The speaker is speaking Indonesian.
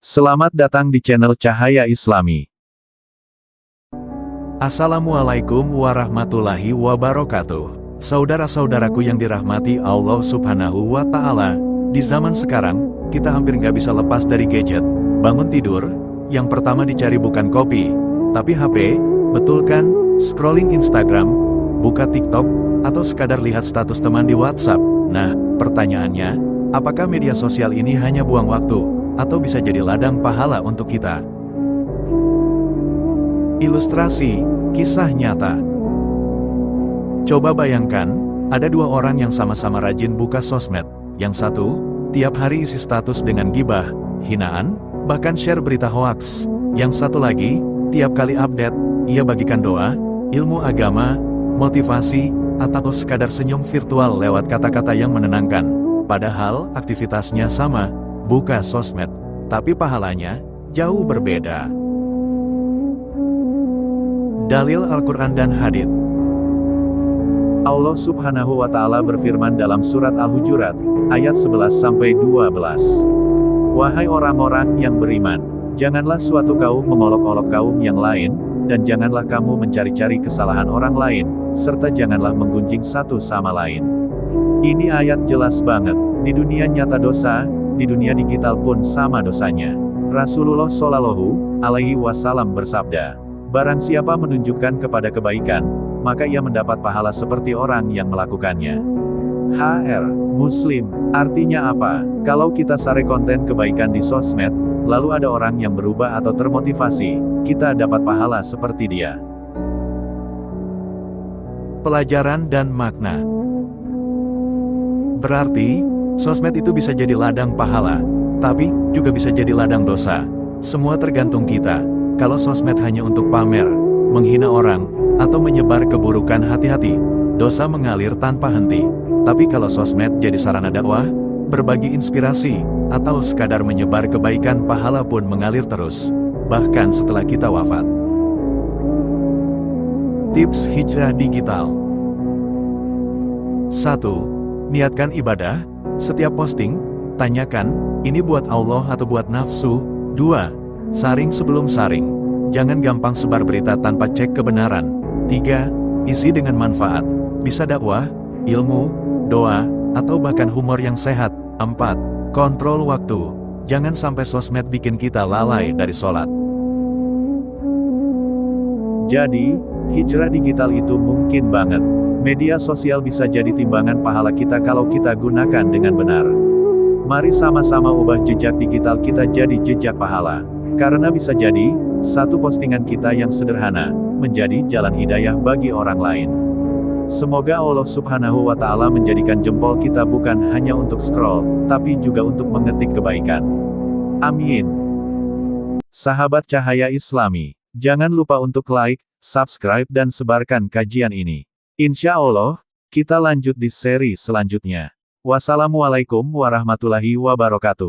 Selamat datang di channel Cahaya Islami. Assalamualaikum warahmatullahi wabarakatuh. Saudara-saudaraku yang dirahmati Allah Subhanahu wa Ta'ala, di zaman sekarang, kita hampir nggak bisa lepas dari gadget. Bangun tidur, yang pertama dicari bukan kopi, tapi HP, betul kan? Scrolling Instagram, buka TikTok, atau sekadar lihat status teman di WhatsApp. Nah, pertanyaannya, apakah media sosial ini hanya buang waktu, atau bisa jadi ladang pahala untuk kita? Ilustrasi, kisah nyata. Coba bayangkan, ada dua orang yang sama-sama rajin buka sosmed. Yang satu, tiap hari isi status dengan gibah, hinaan, bahkan share berita hoaks. Yang satu lagi, tiap kali update, ia bagikan doa, ilmu agama, motivasi, atau sekadar senyum virtual lewat kata-kata yang menenangkan. Padahal, aktivitasnya sama, buka sosmed, tapi pahalanya jauh berbeda. Dalil Al-Quran dan Hadits. Allah Subhanahu wa Ta'ala berfirman dalam surat Al-Hujurat, ayat 11-12. Wahai orang-orang yang beriman, janganlah suatu kaum mengolok-olok kaum yang lain, dan janganlah kamu mencari-cari kesalahan orang lain, serta janganlah menggunjing satu sama lain. Ini ayat jelas banget, di dunia nyata dosa, di dunia digital pun sama dosanya. Rasulullah Shallallahu Alaihi Wasallam bersabda, barang siapa menunjukkan kepada kebaikan, maka ia mendapat pahala seperti orang yang melakukannya. HR, Muslim, artinya apa? Kalau kita share konten kebaikan di sosmed, lalu ada orang yang berubah atau termotivasi, kita dapat pahala seperti dia. Pelajaran dan makna. Berarti, sosmed itu bisa jadi ladang pahala, tapi juga bisa jadi ladang dosa. Semua tergantung kita. Kalau sosmed hanya untuk pamer, menghina orang, atau menyebar keburukan, hati-hati, dosa mengalir tanpa henti. Tapi kalau sosmed jadi sarana dakwah, berbagi inspirasi, atau sekadar menyebar kebaikan, pahala pun mengalir terus, bahkan setelah kita wafat. Tips hijrah digital. 1. Niatkan ibadah. Setiap posting, tanyakan, ini buat Allah atau buat nafsu. 2. Saring sebelum saring. Jangan gampang sebar berita tanpa cek kebenaran. 3. Isi dengan manfaat. Bisa dakwah, ilmu, doa, atau bahkan humor yang sehat. 4. Kontrol waktu. Jangan sampai sosmed bikin kita lalai dari sholat. Jadi, hijrah digital itu mungkin banget. Media sosial bisa jadi timbangan pahala kita kalau kita gunakan dengan benar. Mari sama-sama ubah jejak digital kita jadi jejak pahala. Karena bisa jadi, satu postingan kita yang sederhana, menjadi jalan hidayah bagi orang lain. Semoga Allah Subhanahu wa Ta'ala menjadikan jempol kita bukan hanya untuk scroll, tapi juga untuk mengetik kebaikan. Amin. Sahabat Cahaya Islami, jangan lupa untuk like, subscribe dan sebarkan kajian ini. Insya Allah, kita lanjut di seri selanjutnya. Wassalamualaikum warahmatullahi wabarakatuh.